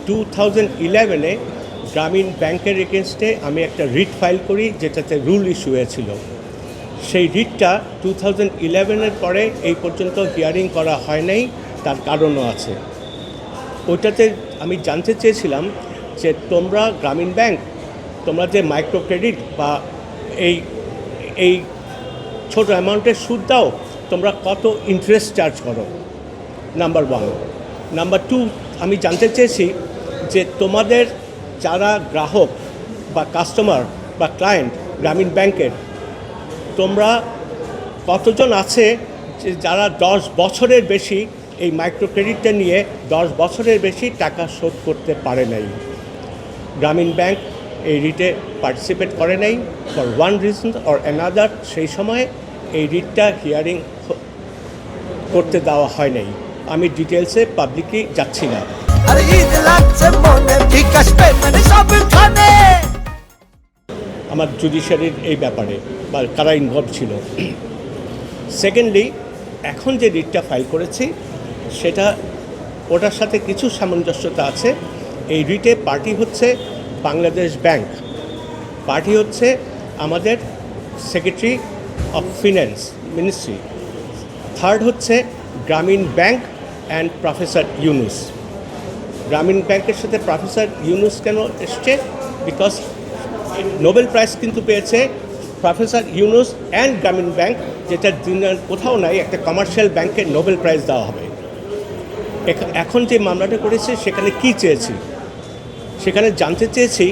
2011-এ গ্রামীণ ব্যাংকের এগেনস্টে আমি একটা রিট ফাইল করি, যেটাতে রুল ইস্যু হয়েছিল। সেই রিটটা 2011-এর পরে এই পর্যন্ত হিয়ারিং করা হয় নাই, তার কারণও আছে। ওইটাতে আমি জানতে চেয়েছিলাম যে তোমরা গ্রামীণ ব্যাংক, তোমরা যে মাইক্রো ক্রেডিট বা এই এই ছোটো অ্যামাউন্টের সুদ দাও, তোমরা কত ইন্টারেস্ট চার্জ করো, নাম্বার 1। নাম্বার 2, আমি জানতে চেয়েছি যে তোমাদের যারা গ্রাহক বা কাস্টমার বা ক্লায়েন্ট গ্রামীণ ব্যাংকের, তোমরা কতজন আছে যে যারা 10 বছরের বেশি এই মাইক্রো ক্রেডিটটা নিয়ে 10 বছরের বেশি টাকা শোধ করতে পারে নাই। গ্রামীণ ব্যাংক এই রিটে পার্টিসিপেট করে নাই for one reason or another. সেই সময়ে এই রিটটা হিয়ারিং করতে দেওয়া হয় নাই। আমি ডিটেলসে পাবলিকলি যাচ্ছি না। আমার জুডিশিয়ারির এই ব্যাপারে বা কারা ইনভলভ ছিল। সেকেন্ডলি, এখন যে রিটটা ফাইল করেছি সেটা ওটার সাথে কিছু সামঞ্জস্যতা আছে। এই রিটে পার্টি হচ্ছে বাংলাদেশ ব্যাংক, পার্টি হচ্ছে আমাদের secretary of finance ministry, third হচ্ছে গ্রামীণ ব্যাংক অ্যান্ড প্রফেসর ইউনুস। গ্রামীণ ব্যাংকের সাথে প্রফেসর ইউনুস কেন এসছে? বিকজ নোবেল প্রাইজ কিন্তু পেয়েছে প্রফেসর ইউনুস অ্যান্ড গ্রামীণ ব্যাংক, যেটা দিনের কোথাও নাই একটা কমার্শিয়াল ব্যাংকে নোবেল প্রাইজ দেওয়া হবে। এখন যে মামলাটা করেছে সেখানে কি চেয়েছি? সেখানে জানতে চেয়েছি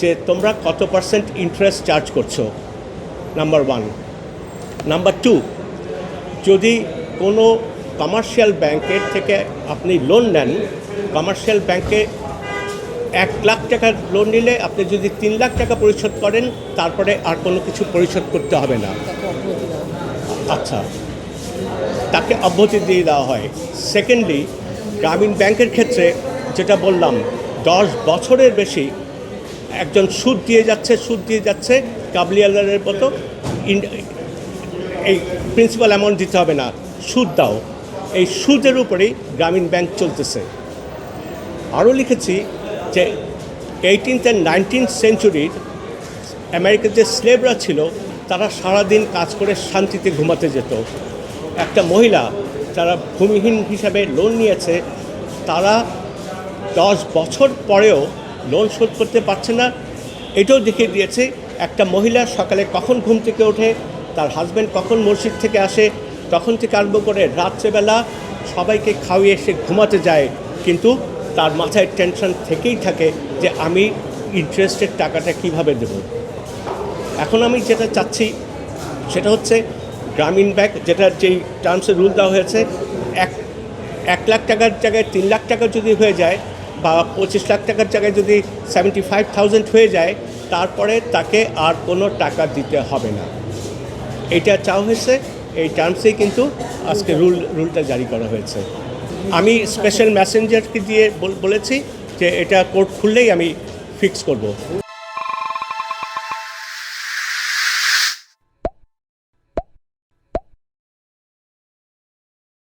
যে তোমরা কত পার্সেন্ট ইন্টারেস্ট চার্জ করছো, নাম্বার 1। নাম্বার 2, যদি কোনো কমার্শিয়াল ব্যাংকের থেকে আপনি লোন নেন, কমার্শিয়াল ব্যাংকে 1 লাখ টাকার লোন নিলে আপনি যদি 3 লাখ টাকা পরিশোধ করেন, তারপরে আর কোনো কিছু পরিশোধ করতে হবে না। আচ্ছা, তাকে অব্যাহতি দিয়ে দেওয়া হয়। সেকেন্ডলি, গ্রামীণ ব্যাংকের ক্ষেত্রে যেটা বললাম, 10 বছরের বেশি একজন সুদ দিয়ে যাচ্ছে কাবলিওয়ালার মতো। এই প্রিন্সিপাল অ্যামাউন্ট দিতে হবে না, সুদ দাও। এই সুদের উপরেই গ্রামীণ ব্যাংক চলতেছে। আরও লিখেছি যে 18th and 19th সেঞ্চুরির আমেরিকার যে স্লেভরা ছিল, তারা সারাদিন কাজ করে শান্তিতে ঘুমাতে যেত। একটা মহিলা যারা ভূমিহীন হিসাবে লোন নিয়েছে, তারা 10 বছর পরেও লোন শোধ করতে পারছে না। এটাও দেখিয়ে দিয়েছে একটা মহিলা সকালে কখন ঘুম থেকে ওঠে, তার হাজব্যান্ড কখন মসজিদ থেকে আসে, তখন থেকে আরম্ভ করে রাত্রেবেলা সবাইকে খাওয়িয়ে এসে ঘুমাতে যায়, কিন্তু তার মাথায় টেনশন থেকেই থাকে যে আমি ইন্টারেস্টের টাকাটা কিভাবে দেব। এখন আমি যেটা চাচ্ছি সেটা হচ্ছে গ্রামীণ ব্যাংক, যেটার যেই টার্মসে রুল দেওয়া হয়েছে, 1 লাখ টাকার জায়গায় 3 লাখ টাকা যদি হয়ে যায়, বা 25 লাখ টাকার জায়গায় যদি 75,000 হয়ে যায়, তারপরে তাকে আর কোনো টাকা দিতে হবে না। এটা চাওয়া হয়েছে, এই টার্মসেই কিন্তু আজকে রুলটা জারি করা হয়েছে। আমি স্পেশাল মেসেঞ্জারকে দিয়ে বলেছি যে এটা কোর্ট খুললেই আমি ফিক্স করব।